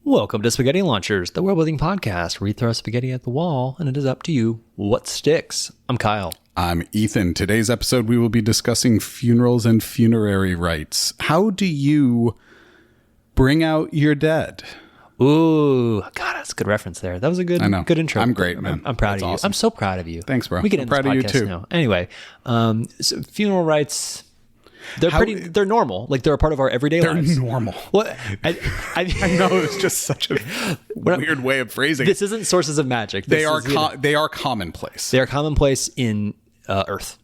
Welcome to Spaghetti Launchers, the world-building podcast where we throw spaghetti at the wall and it is up to you what sticks. I'm Kyle. I'm Ethan. Today's episode, we will be discussing funerals and funerary rites. How do you bring out your dead? Ooh, God, that's a good reference there. That was a good intro. I'm great, man. I'm proud of you. Awesome. I'm so proud of you. Thanks, bro. We get I'm into this proud of you podcast too. now. Anyway, so funeral rites, they're normal. Like they're a part of our everyday lives. They're normal. What? I know it's just such a weird way of phrasing it. This isn't sources of magic. They are commonplace. They are commonplace in Earth.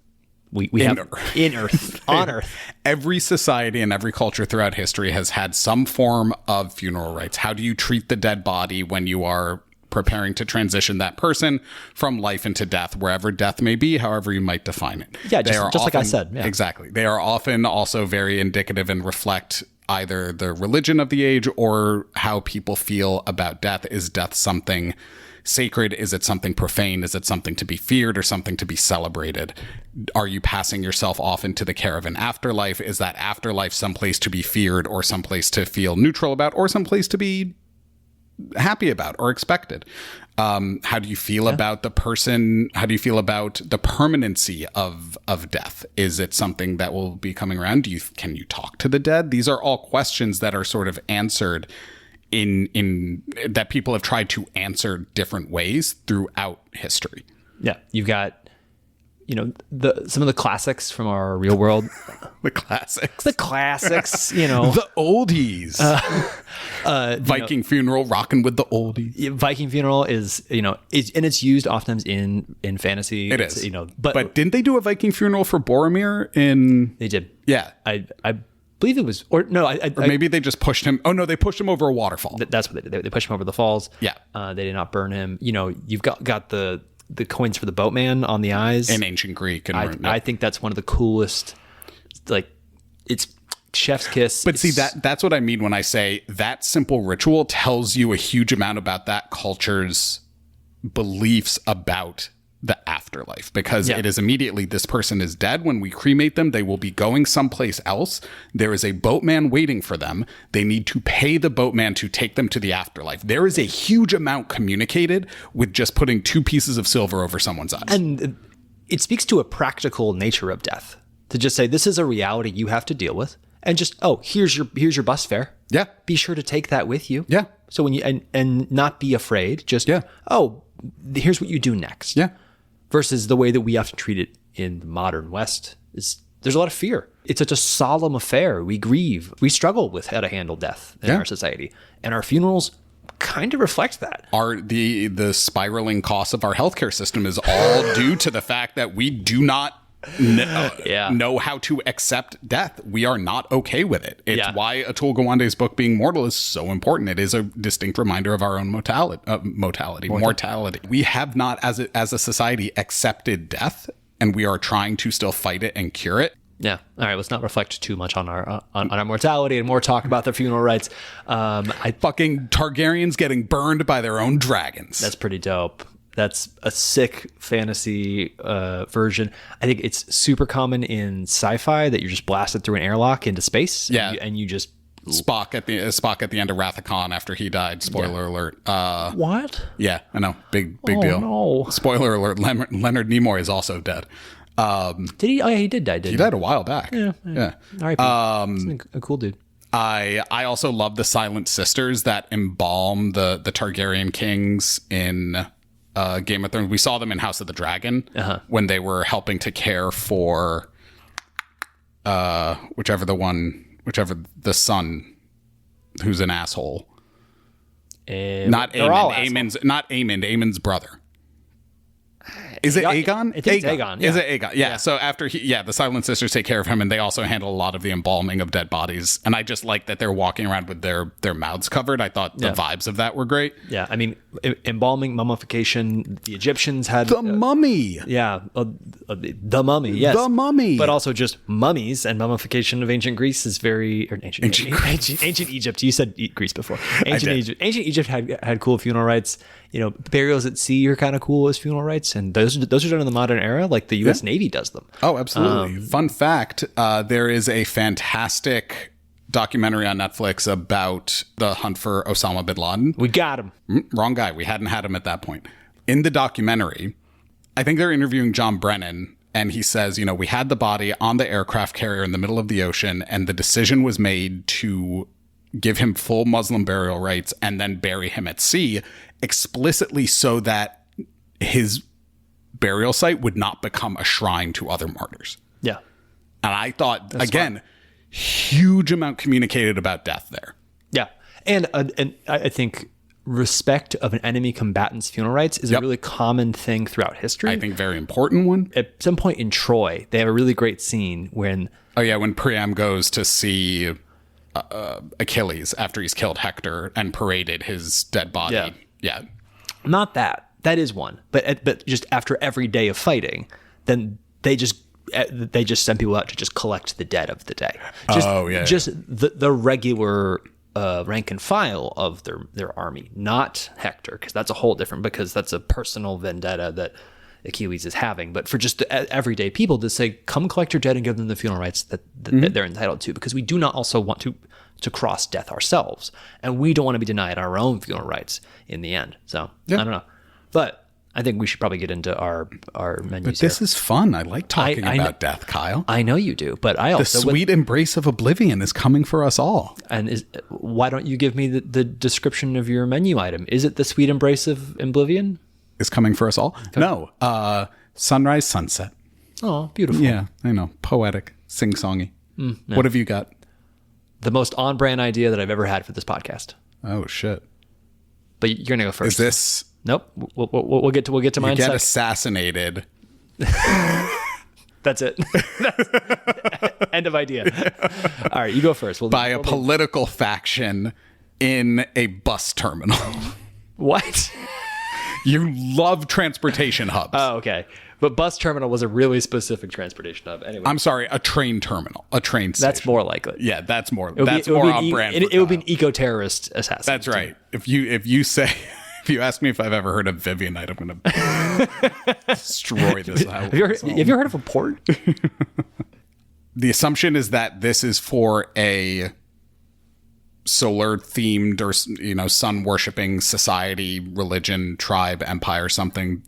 We have in Earth, on Earth. Every society and every culture throughout history has had some form of funeral rites. How do you treat the dead body when you are preparing to transition that person from life into death, wherever death may be, however you might define it? Yeah, just like I said. Yeah. Exactly. They are often also very indicative and reflect either the religion of the age or how people feel about death. Is death something sacred? Is it something profane? Is it something to be feared or something to be celebrated? Are you passing yourself off into the care of an afterlife? Is that afterlife someplace to be feared or someplace to feel neutral about or someplace to be happy about or expected? How do you feel about the person? How do you feel about the permanency of death? Is it something that will be coming around? Can you talk to the dead? These are all questions that are sort of answered in that people have tried to answer different ways throughout history. Yeah, you've got some of the classics from our real world. The classics, the oldies. Viking funeral, rocking with the oldies. Viking funeral is and it's used oftentimes in fantasy. It is, but didn't they do a Viking funeral for Boromir in? They did. Yeah, I believe it was, or no, or maybe they just pushed him. Oh no, they pushed him over a waterfall. That's what they did. They pushed him over the falls. Yeah, they did not burn him. You've got the coins for the boatman on the eyes in ancient Greek, and I think that's one of the coolest. Like, it's chef's kiss. But see, that's what I mean when I say that simple ritual tells you a huge amount about that culture's beliefs about the afterlife, because it is immediately, this person is dead. When we cremate them, they will be going someplace else. There is a boatman waiting for them. They need to pay the boatman to take them to the afterlife. There is a huge amount communicated with just putting 2 pieces of silver over someone's eyes. And it speaks to a practical nature of death, to just say, this is a reality you have to deal with. And just, here's your bus fare. Yeah. Be sure to take that with you. Yeah. So when you, and not be afraid, just, here's what you do next. Yeah. Versus the way that we often treat it in the modern West is there's a lot of fear. It's such a solemn affair. We grieve. We struggle with how to handle death in our society. And our funerals kind of reflect that. The spiraling costs of our healthcare system is all due to the fact that we do not know how to accept death. We are not okay with it. It's why Atul Gawande's book Being Mortal is so important. It is a distinct reminder of our own mortality. We have not, as a society, accepted death, and we are trying to still fight it and cure it. Yeah. All right. Let's not reflect too much on our mortality and more talk about the funeral rites. Fucking Targaryens getting burned by their own dragons. That's pretty dope. That's a sick fantasy version. I think it's super common in sci-fi that you're just blasted through an airlock into space. Yeah, and you just Spock at the end of Wrath of Khan after he died. Spoiler alert. What? Yeah, I know. Big deal. No. Spoiler alert. Leonard Nimoy is also dead. Did he? Oh yeah, he did die. Didn't he? He died a while back. Yeah. All right. He's a cool dude. I also love the Silent Sisters that embalm the Targaryen kings in Game of Thrones. We saw them in House of the Dragon when they were helping to care for whichever the son who's an asshole. Not Aemon. Aemon's brother. Is it Aegon? I think it's Aegon. Yeah. Is it Aegon? Yeah. So after the Silent Sisters take care of him, and they also handle a lot of the embalming of dead bodies. And I just like that they're walking around with their mouths covered. I thought the vibes of that were great. Yeah. I mean, embalming, mummification. The Egyptians had the mummy. The mummy. Yes, the mummy. But also just mummies and mummification of ancient Greece is very ancient Egypt. You said Greece before. Ancient Egypt had cool funeral rites. Burials at sea are kind of cool as funeral rites, and those are done in the modern era, like the U.S. Navy does them. Oh, absolutely. Fun fact, there is a fantastic documentary on Netflix about the hunt for Osama bin Laden. We got him. Wrong guy. We hadn't had him at that point. In the documentary, I think they're interviewing John Brennan, and he says, you know, we had the body on the aircraft carrier in the middle of the ocean, and the decision was made to give him full Muslim burial rites and then bury him at sea, explicitly so that his burial site would not become a shrine to other martyrs. Yeah. And I thought, again, huge amount communicated about death there. Yeah. And I think respect of an enemy combatant's funeral rites is a really common thing throughout history. I think very important one. At some point in Troy, they have a really great scene when... Oh, yeah, when Priam goes to see Achilles after he's killed Hector and paraded his dead body. Yeah. Not that. That is one. But just after every day of fighting, then they just send people out to just collect the dead of the day. Just the regular rank and file of their army, not Hector, because that's a whole different, because that's a personal vendetta that Achilles is having. But for just the everyday people to say, come collect your dead and give them the funeral rites that they're entitled to, because we do not also want to cross death ourselves, and we don't want to be denied our own funeral rites in the end. So I don't know, but I think we should probably get into our menus. But this is fun. I like talking about death, Kyle. I know you do, but I also... The sweet embrace of oblivion is coming for us all. And why don't you give me the description of your menu item? Is it the sweet embrace of oblivion? Is coming for us all? Okay. No. Sunrise, sunset. Oh, beautiful. Yeah, I know. Poetic, sing-songy. What have you got? The most on-brand idea that I've ever had for this podcast. Oh, shit. But you're going to go first. Is this... Nope. We'll get to mine. You get assassinated. That's it. End of idea. All right, you go first. By a political faction in a bus terminal. What? You love transportation hubs. Oh, okay. But bus terminal was a really specific transportation hub. Anyway, I'm sorry, a train terminal, a train station. That's more likely. Yeah, that's more on brand. It would be an eco-terrorist assassin. That's right. If you say... If you ask me if I've ever heard of Vivianite, I'm going to destroy this house. Have you heard of a port? The assumption is that this is for a solar-themed or sun-worshipping society, religion, tribe, empire, something.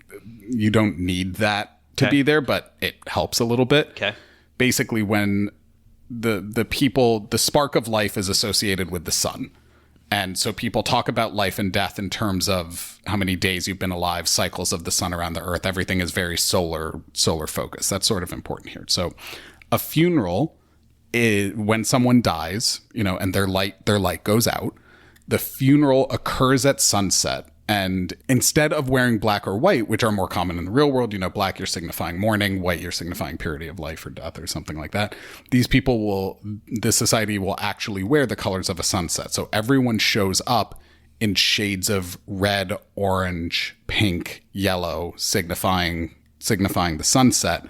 You don't need that to be there, but it helps a little bit. Okay. Basically, when the spark of life is associated with the sun. And so people talk about life and death in terms of how many days you've been alive, cycles of the sun around the earth. Everything is very solar focused. That's sort of important here. So a funeral is when someone dies, and their light goes out. The funeral occurs at sunset. And instead of wearing black or white, which are more common in the real world, black, you're signifying mourning, white, you're signifying purity of life or death or something like that. This society will actually wear the colors of a sunset. So everyone shows up in shades of red, orange, pink, yellow, signifying the sunset.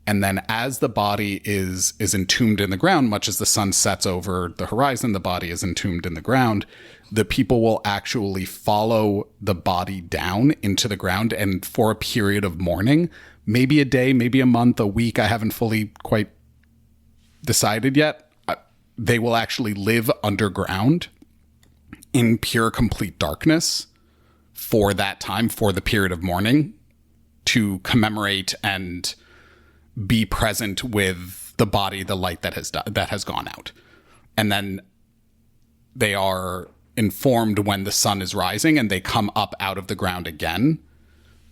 And then as the body is entombed in the ground, much as the sun sets over the horizon, the body is entombed in the ground. The people will actually follow the body down into the ground, and for a period of mourning, maybe a day, maybe a month, a week, I haven't fully quite decided yet, they will actually live underground in pure, complete darkness for that time, for the period of mourning, to commemorate and be present with the body, the light that has gone out. And then they are informed when the sun is rising, and they come up out of the ground again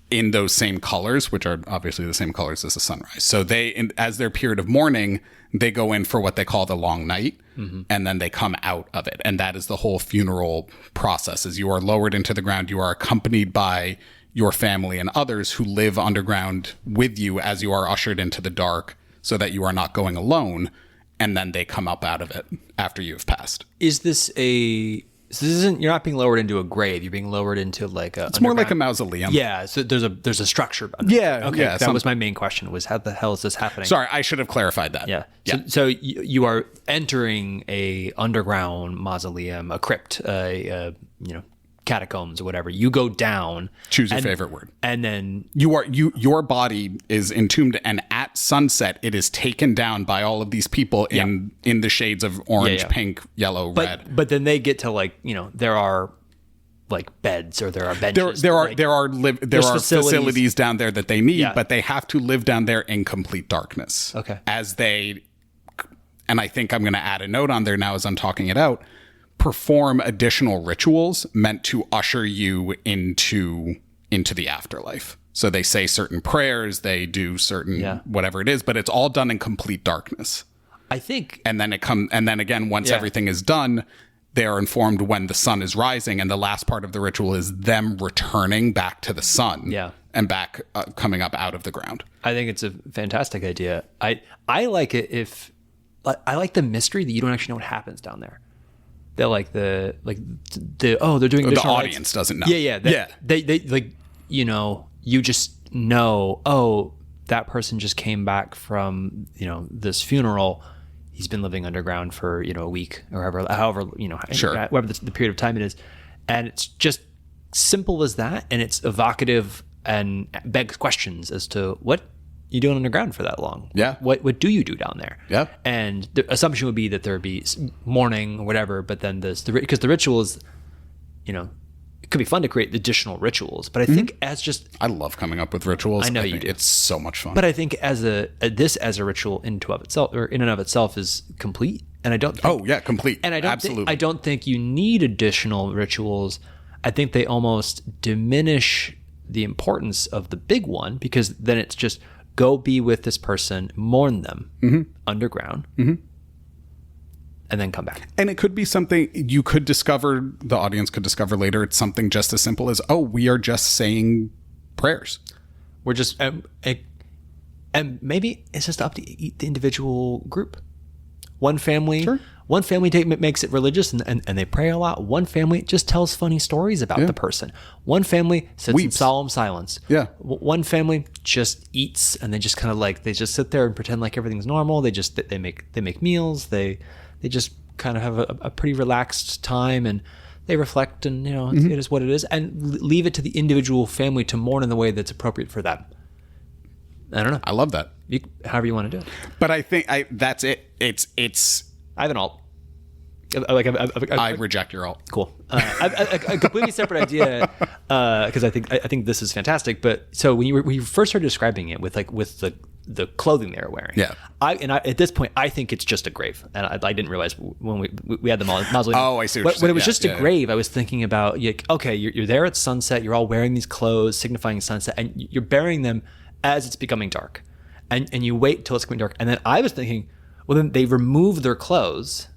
in those same colors, which are obviously the same colors as the sunrise. So as their period of mourning, they go in for what they call the long night, and then they come out of it. And that is the whole funeral process. As you are lowered into the ground, you are accompanied by your family and others who live underground with you as you are ushered into the dark, so that you are not going alone. And then they come up out of it after you have passed. So you're not being lowered into a grave. You're being lowered into like a... It's more like a mausoleum. Yeah, so there's a structure. Yeah. Okay, yeah, that was my main question, was how the hell is this happening? Sorry, I should have clarified that. Yeah. So you are entering a underground mausoleum, a crypt, catacombs or whatever. You go down. Choose your favorite word. And then... Your body is entombed, and at at sunset, it is taken down by all of these people in the shades of orange, pink, yellow, red. But then they get to like, there are like beds or there are benches. There are facilities down there that they need, but they have to live down there in complete darkness. Okay. And I think I'm going to add a note on there now as I'm talking it out, perform additional rituals meant to usher you into the afterlife. So they say certain prayers, they do certain whatever it is, but it's all done in complete darkness. I think. And then again, once everything is done, they are informed when the sun is rising, and the last part of the ritual is them returning back to the sun and back coming up out of the ground. I think it's a fantastic idea. I like it I like the mystery that you don't actually know what happens down there. They're like they're doing the audience doesn't know. They like, you just know, that person just came back from, this funeral. He's been living underground for, a week or however, whatever the period of time it is. And it's just simple as that. And it's evocative and begs questions as to what you doing underground for that long. Yeah. What do you do down there? Yeah. And the assumption would be that there'd be mourning or whatever, but then because the ritual is, it could be fun to create additional rituals, but I think I love coming up with rituals. I know you do. It's so much fun. But I think as a ritual in and of itself is complete. And I don't think, complete. And Absolutely. I don't think you need additional rituals. I think they almost diminish the importance of the big one, because then it's just go be with this person, mourn them underground. And then come back. And it could be something you could discover, the audience could discover later. It's something just as simple as, we are just saying prayers. We're just, and maybe it's just up to the individual group. One family makes it religious and they pray a lot. One family just tells funny stories about the person. One family sits in solemn silence. Yeah. One family just eats, and they just kind of like, they just sit there and pretend like everything's normal. They make meals. They just kind of have a pretty relaxed time, and they reflect, and it is what it is, and leave it to the individual family to mourn in the way that's appropriate for them. I don't know. I love that. However you want to do it. But I think that's it. It's. I have an alt. I reject your alt. Cool. A completely separate idea, because I think this is fantastic. But so when you first started describing it with the clothing they were wearing, at this point I think it's just a grave, and I didn't realize when we had the mausoleum. Oh, I see. When it was just a grave, I was thinking about you're there at sunset. You're all wearing these clothes signifying sunset, and you're burying them as it's becoming dark, and you wait till it's becoming dark. And then I was thinking, well, then they remove their clothes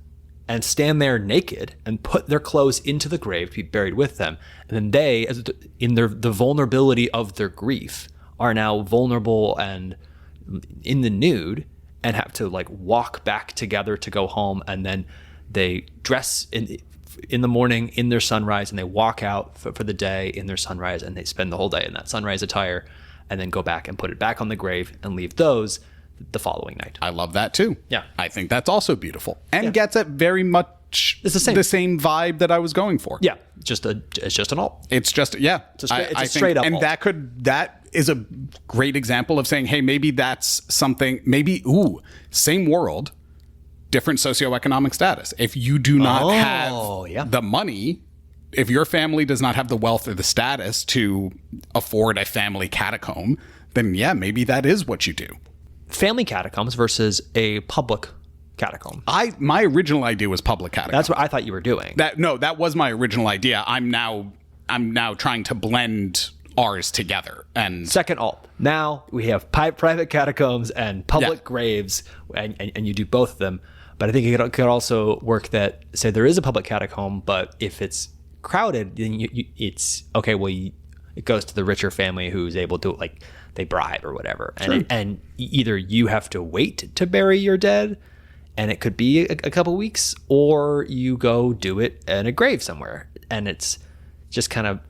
and stand there naked and put their clothes into the grave to be buried with them. And then they, in the vulnerability of their grief, are now vulnerable and in the nude and have to like walk back together to go home. And then they dress in the morning in their sunrise, and they walk out for the day in their sunrise, and they spend the whole day in that sunrise attire, and then go back and put it back on the grave and leave those the following night. I love that too. Yeah. I think that's also beautiful and gets at very much the same vibe that I was going for. Yeah. It's just an alt. It's just, it's a straight up and alt. That is a great example of saying, hey, maybe that's something, same world, different socioeconomic status. If you do not have the money, if your family does not have the wealth or the status to afford a family catacomb, then maybe that is what you do. Family catacombs versus a public catacomb. My original idea was public catacomb. That's what I thought you were doing. That was my original idea. I'm now trying to blend ours together. And second alt. Now we have private catacombs and public graves, and you do both of them. But I think it could also work that, say there is a public catacomb, but if it's crowded, then it's okay. Well, it goes to the richer family who's able to, like, they bribe or whatever. And either you have to wait to bury your dead, and it could be a couple weeks, or you go do it in a grave somewhere. And it's just kind of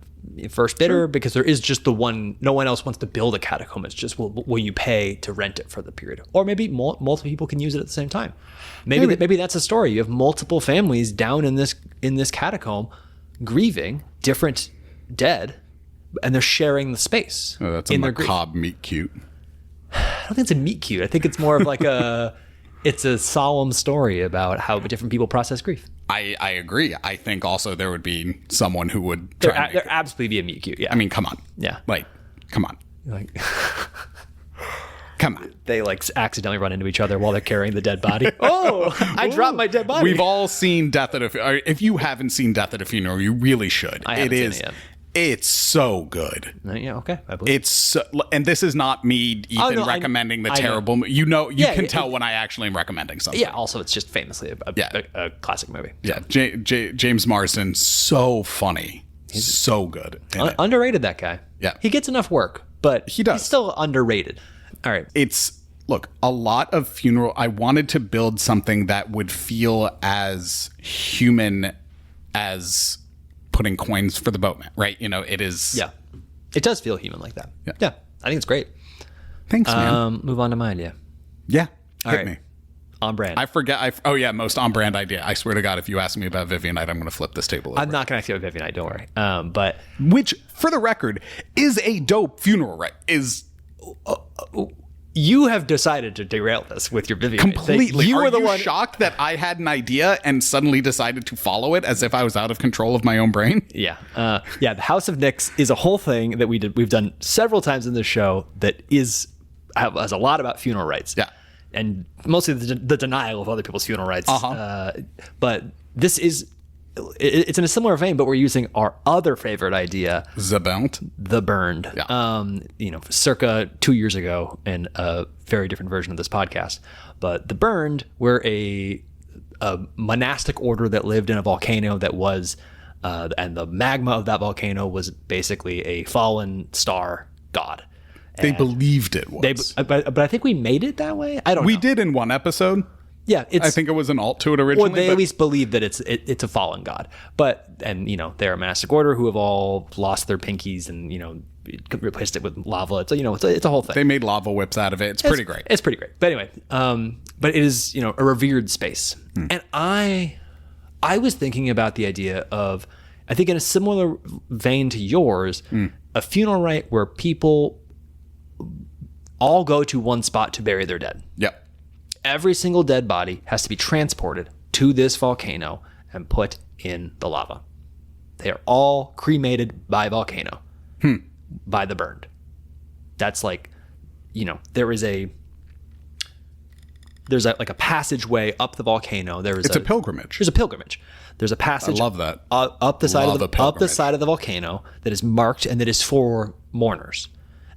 first bidder, because there is just the one, no one else wants to build a catacomb. It's just, will you pay to rent it for the period? Or maybe multiple people can use it at the same time. Maybe that's a story. You have multiple families down in this catacomb grieving different dead, and they're sharing the space. Oh, that's a macabre meet cute. don't think it's a meet cute. I think it's more of like it's a solemn story about how different people process grief. I agree. I think also there would be someone who would there absolutely be a meet cute. Yeah. I mean, come on. Yeah. Like, come on. Like, come on. They like accidentally run into each other while they're carrying the dead body. Oh, I dropped my dead body. We've all seen Death at a if you haven't seen Death at a Funeral, you really should. I haven't seen it yet. It's so good. Yeah, okay. I believe. It's so, and this is not me even recommending the terrible movie. You can tell when I actually am recommending something. Yeah, also it's just famously a classic movie. Yeah, James Marsden, so funny. He's so good. Underrated, that guy. Yeah. He gets enough work, but he does. He's still underrated. All right. Look, a lot of funeral, I wanted to build something that would feel as human as putting coins for the boatman, right? It is. Yeah. It does feel human like that. Yeah. I think it's great. Thanks, man. Move on to my idea. Yeah. Hit me. On brand. I forget. Most on brand idea. I swear to God, if you ask me about Vivianite, I'm going to flip this table over. I'm not going to ask you about Vivianite, don't worry. But which, for the record, is a dope funeral rite. You have decided to derail this with your Vivianite. Completely. You were were the one shocked that I had an idea and suddenly decided to follow it as if I was out of control of my own brain? Yeah. The House of Nyx is a whole thing that we've done several times in this show that has a lot about funeral rites. Yeah. And mostly the denial of other people's funeral rites. But this is... It's in a similar vein, but we're using our other favorite idea, The Burned. Yeah. Circa 2 years ago in a very different version of this podcast. But The Burned were a monastic order that lived in a volcano that was, and the magma of that volcano was basically a fallen star god. They believed it was. But I think we made it that way. I don't know. We did in one episode. Yeah, I think it was an alt to it originally. Or they at least believe that it's a fallen god. And they're a monastic order who have all lost their pinkies and replaced it with lava. It's a whole thing. They made lava whips out of it. It's pretty great. It's pretty great. But anyway, but it is a revered space. And I was thinking about the idea of, I think in a similar vein to yours, a funeral rite where people all go to one spot to bury their dead. Yep. Every single dead body has to be transported to this volcano and put in the lava. They are all cremated by volcano, by The Burned. That's like, there's a passageway up the volcano. It's a pilgrimage. There's a pilgrimage. There's a passage. I love that. Up the side of the volcano that is marked and that is for mourners.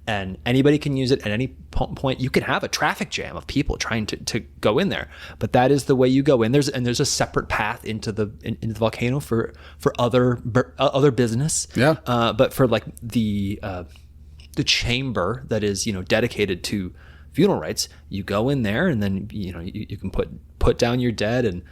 And anybody can use it at any point. You can have a traffic jam of people trying to go in there, but that is the way you go in. There's a separate path into the volcano for other business. Yeah. But for like the chamber that is dedicated to funeral rites, you go in there and then you can put down your dead, and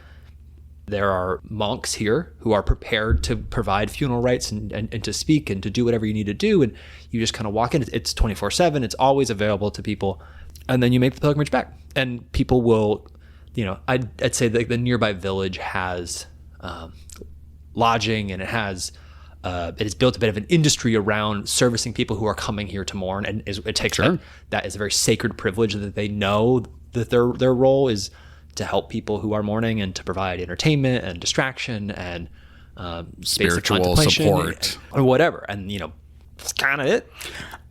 there are monks here who are prepared to provide funeral rites and to speak and to do whatever you need to do. And you just kind of walk in. It's 24/7. It's always available to people. And then you make the pilgrimage back. And people will, I'd say that the nearby village has lodging, and it has built a bit of an industry around servicing people who are coming here to mourn. And it takes that is a very sacred privilege that they know that their role is to help people who are mourning and to provide entertainment and distraction and spiritual support or whatever. And that's kind of it.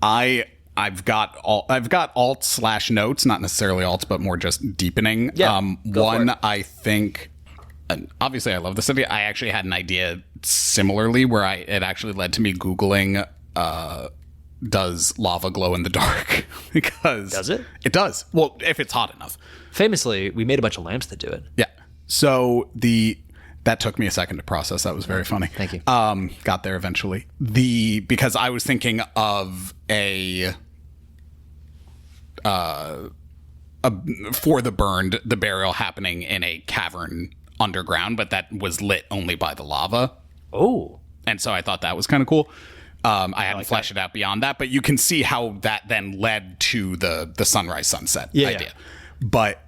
I've got alt/notes, not necessarily alts, but more just deepening. One, I think, and obviously I love this idea. I actually had an idea similarly where it actually led to me Googling, does lava glow in the dark? Because does it? It does. Well, if it's hot enough. Famously, we made a bunch of lamps that do it. Yeah. So that took me a second to process. That was very funny. Thank you. Got there eventually. Because I was thinking of for the burned, the burial happening in a cavern underground, but that was lit only by the lava. Oh. And so I thought that was kind of cool. I hadn't fleshed it out beyond that, but you can see how that then led to the sunrise sunset idea. Yeah. But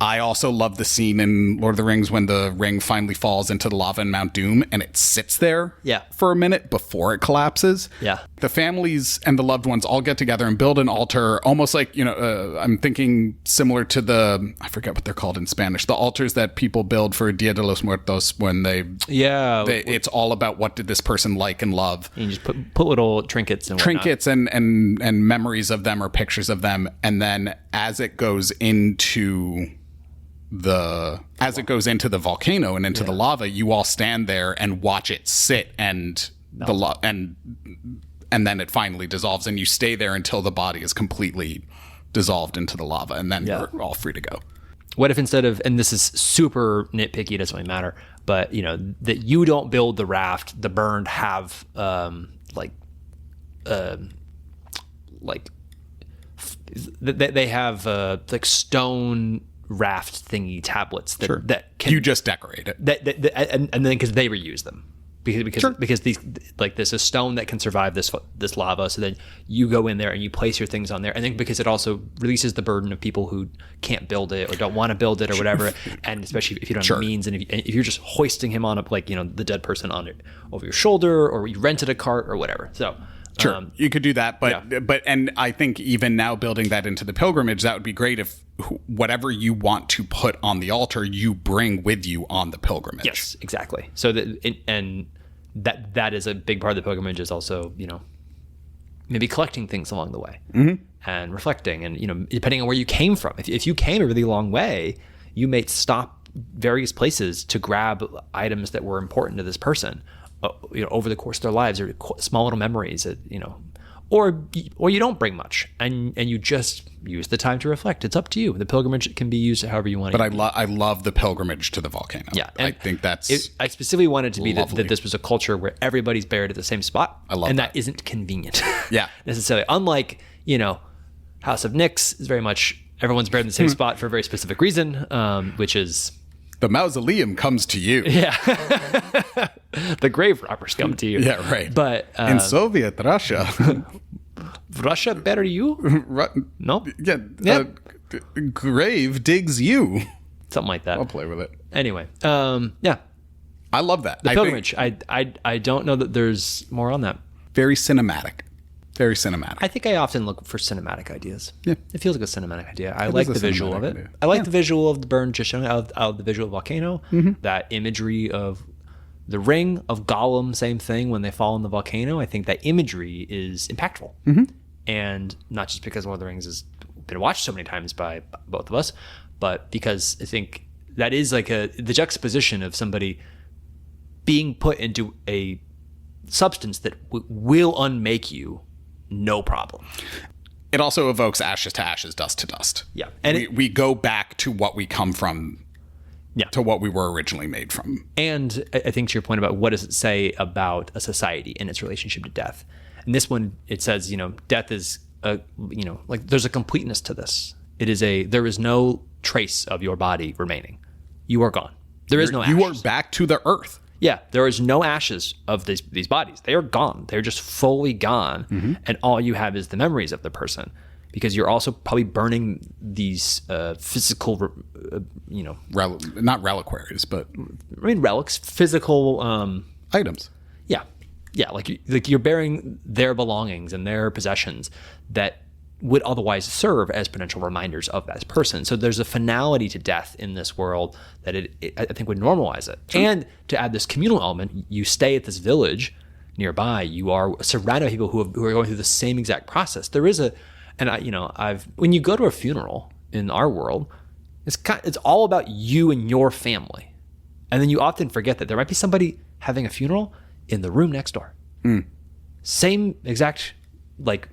I also love the scene in Lord of the Rings when the ring finally falls into the lava in Mount Doom and it sits there for a minute before it collapses. Yeah. The families and the loved ones all get together and build an altar, almost like, I'm thinking similar to I forget what they're called in Spanish, the altars that people build for Dia de los Muertos when it's all about what did this person like and love. And you just put little trinkets and trinkets and memories of them or pictures of them. And then as it goes into the volcano and into the lava, you all stand there and watch it sit and and then it finally dissolves, and you stay there until the body is completely dissolved into the lava, and then you're all free to go. What if instead of, and this is super nitpicky, it doesn't really matter, but that you don't build the raft, the burned have they have like stone raft thingy tablets that can, you just decorate it and then because they reuse them because these, like, there's a stone that can survive this lava, so then you go in there and you place your things on there, and then because it also releases the burden of people who can't build it or don't want to build it or whatever, and especially if you don't have the means, and if you're just hoisting him on the dead person on it over your shoulder, or you rented a cart or whatever. So you could do that, but and I think even now building that into the pilgrimage, that would be great if whatever you want to put on the altar, you bring with you on the pilgrimage. Yes, exactly. So that is a big part of the pilgrimage, is also, maybe collecting things along the way and reflecting, and, depending on where you came from. If you came a really long way, you may stop various places to grab items that were important to this person, over the course of their lives, or small little memories that, or you don't bring much, and you just use the time to reflect. It's up to you. The pilgrimage can be used however you want. But I love the pilgrimage to the volcano. Yeah, I think I specifically wanted to be that this was a culture where everybody's buried at the same spot. I love that isn't convenient. Yeah, necessarily. Unlike House of Nyx is very much everyone's buried in the same spot for a very specific reason, which is the mausoleum comes to you. Yeah. The grave robbers come to you. Yeah, right. But in Soviet Russia. Russia better you? No? Yeah. Grave digs you. Something like that. I'll play with it. Anyway, yeah. I love that. The pilgrimage. I don't know that there's more on that. Very cinematic. Very cinematic. I think I often look for cinematic ideas. Yeah. It feels like a cinematic idea. I like the visual of it. Idea. I like the visual of the burn, just showing out the visual volcano, that imagery of the ring of Gollum, same thing when they fall in the volcano. I think that imagery is impactful. And not just because Lord of the Rings has been watched so many times by both of us, but because I think that is like the juxtaposition of somebody being put into a substance that will unmake you. No problem. It also evokes ashes to ashes, dust to dust. Yeah. And we go back to what we come from, to what we were originally made from. And I think to your point about what does it say about a society and its relationship to death. And this one, it says, death is, like there's a completeness to this. There is no trace of your body remaining. You are gone. There is no ashes. You are back to the earth. Yeah, there is no ashes of these bodies. They are gone. They're just fully gone. And all you have is the memories of the person, because you're also probably burning these physical, not reliquaries, but relics, physical items. Yeah, like you're bearing their belongings and their possessions that would otherwise serve as potential reminders of that person. So there's a finality to death in this world that I think would normalize it. Sure. And to add this communal element, you stay at this village nearby. You are surrounded by people who are going through the same exact process. There is when you go to a funeral in our world, it's all about you and your family, and then you often forget that there might be somebody having a funeral in the room next door. Same exact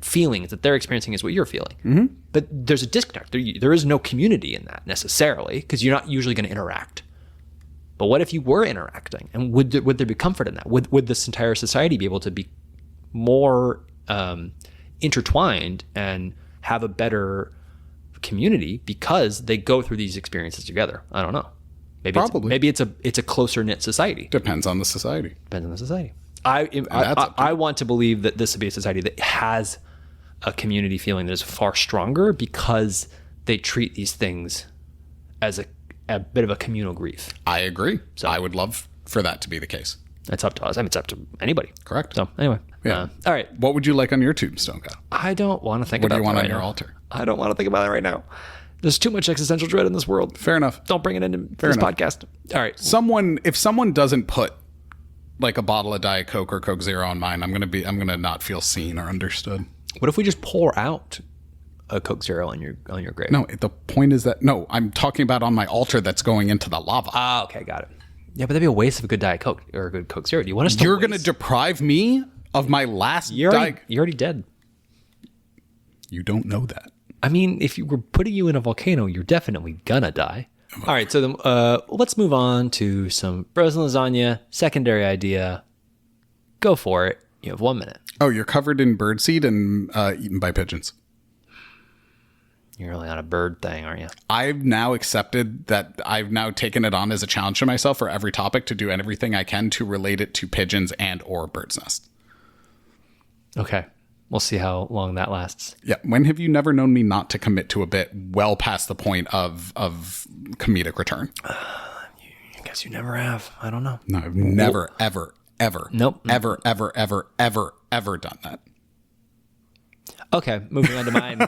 feelings that they're experiencing is what you're feeling. But there's a disconnect. There is no community in that necessarily, because you're not usually going to interact. But what if you were interacting, and would there be comfort in that? Would this entire society be able to be more intertwined and have a better community because they go through these experiences together? I don't know. Maybe it's a closer knit society. Depends on the society. I want to believe that this would be a society that has a community feeling that is far stronger, because they treat these things as a bit of a communal grief. I agree. So I would love for that to be the case. It's up to us. I mean, it's up to anybody. Correct. So anyway, Yeah. all right. What would you like on your tombstone, Kyle? I don't want to think What about do you want that on right your now. altar? I don't want to think about it right now. There's too much existential dread in this world. Fair enough. Don't bring it into this enough. podcast. All right. If someone doesn't put like a bottle of Diet Coke or Coke Zero on mine, I'm gonna not feel seen or understood. What if we just pour out a Coke Zero on your grave? No, the point is that I'm talking about on my altar that's going into the lava. Ah, okay, got it. Yeah, but that'd be a waste of a good Diet Coke or a good Coke Zero. Do you want us to You're gonna deprive me of my last You're already dead. You don't know that. I mean, if you were putting you in a volcano, you're definitely gonna die. All right, so let's move on to some frozen lasagna. Secondary idea. Go for it. You have 1 minute. Oh, you're covered in birdseed and eaten by pigeons. You're really on a bird thing, aren't you? I've now accepted that I've now taken it on as a challenge to myself for every topic to do everything I can to relate it to pigeons and or bird's nest. Okay. We'll see how long that lasts. Yeah. When have you never known me not to commit to a bit well past the point of comedic return? I guess you never have. I don't know. No, I've never, ever, ever, Nope. ever, ever, ever, ever, ever done that. Okay, moving on to mine.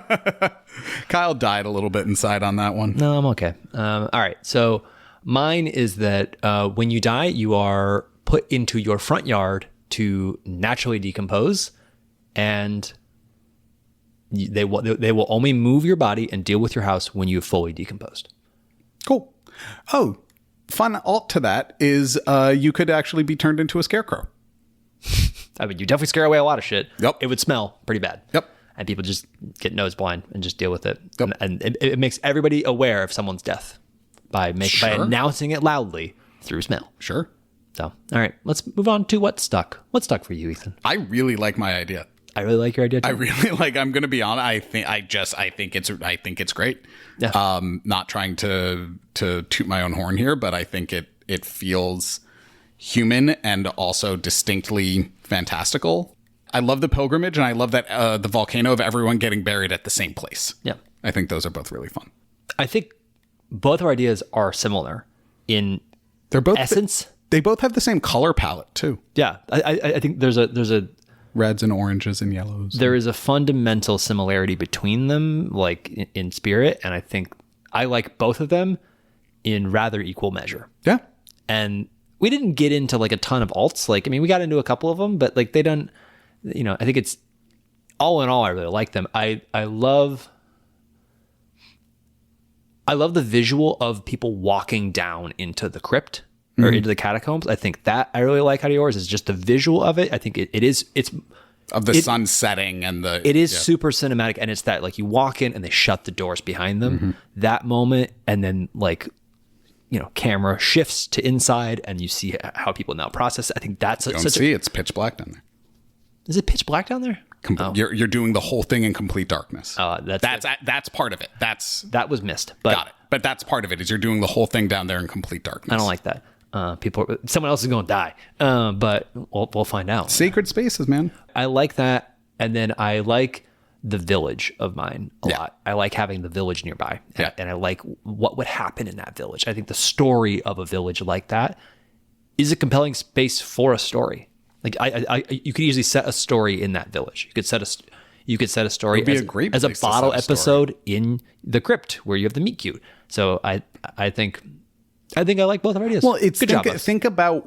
Kyle died a little bit inside on that one. No, I'm okay. All right. So mine is that when you die, you are put into your front yard to naturally decompose, and they will only move your body and deal with your house when you have fully decomposed. Cool. Oh, fun alt to that is you could actually be turned into a scarecrow. I mean, you definitely scare away a lot of shit. Yep. It would smell pretty bad. Yep. And people just get nose blind and just deal with it. Yep. And it makes everybody aware of someone's death by Sure. announcing it loudly through smell. Sure. So, all right, let's move on to what stuck. What stuck for you, Ethan? I really like my idea. I really like your idea too. I really like. I'm going to be honest. I think it's great. Yeah. Not trying to toot my own horn here, but I think it feels human and also distinctly fantastical. I love the pilgrimage, and I love that the volcano of everyone getting buried at the same place. Yeah. I think those are both really fun. I think both our ideas are similar in They're both essence. They both have the same color palette too. Yeah. I think there's a Reds and oranges and yellows. there is a fundamental similarity between them, like in spirit, and I think I like both of them in rather equal measure. Yeah. And we didn't get into like a ton of alts. Like, I mean, we got into a couple of them, but like they don't, I think it's all in all, I really like them. I love the visual of people walking down into the crypt or into the catacombs. I think that I really like out of yours is just the visual of it. I think it's Of the sun setting and the... it is super cinematic, and it's that like you walk in and they shut the doors behind them, that moment, and then like, camera shifts to inside and you see how people now process it. I think that's it's pitch black down there. Is it pitch black down there? You're doing the whole thing in complete darkness. That's part of it. that was missed, but Got it. But that's part of it is you're doing the whole thing down there in complete darkness. I don't like that. Someone else is going to die, but we'll find out. Sacred spaces, man. I like that, and then I like the village of mine a lot. I like having the village nearby, and I like what would happen in that village. I think the story of a village like that is a compelling space for a story. Like you could easily set a story in that village. You could set a story as a bottle episode in the crypt where you have the meet cute. So I think I like both of our ideas. Well, Good job, us. think about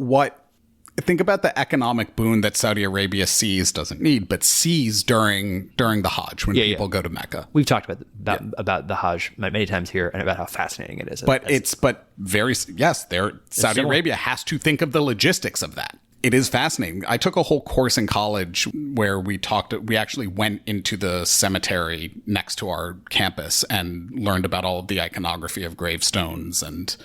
the economic boon that Saudi Arabia doesn't need, but sees during the Hajj when people go to Mecca. We've talked about the Hajj many times here and about how fascinating it is. Saudi Arabia has to think of the logistics of that. It is fascinating. I took a whole course in college where we actually went into the cemetery next to our campus and learned about all of the iconography of gravestones and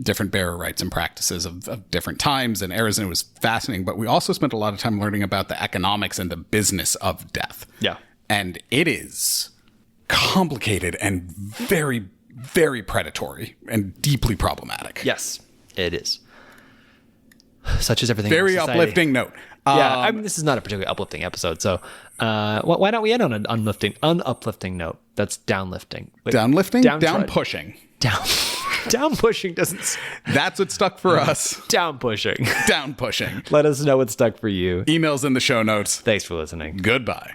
different burial rites and practices of different times and eras. And it was fascinating. But we also spent a lot of time learning about the economics and the business of death. Yeah. And it is complicated and very, very predatory and deeply problematic. Yes, it is. Such as everything. Very uplifting note. Yeah, I mean, this is not a particularly uplifting episode, so why don't we end on an uplifting note? That's downlifting. Downlifting? Down pushing. Down. Down pushing doesn't. That's what stuck for us. Down pushing. Down pushing. Let us know what stuck for you. Emails in the show notes. Thanks for listening. Goodbye.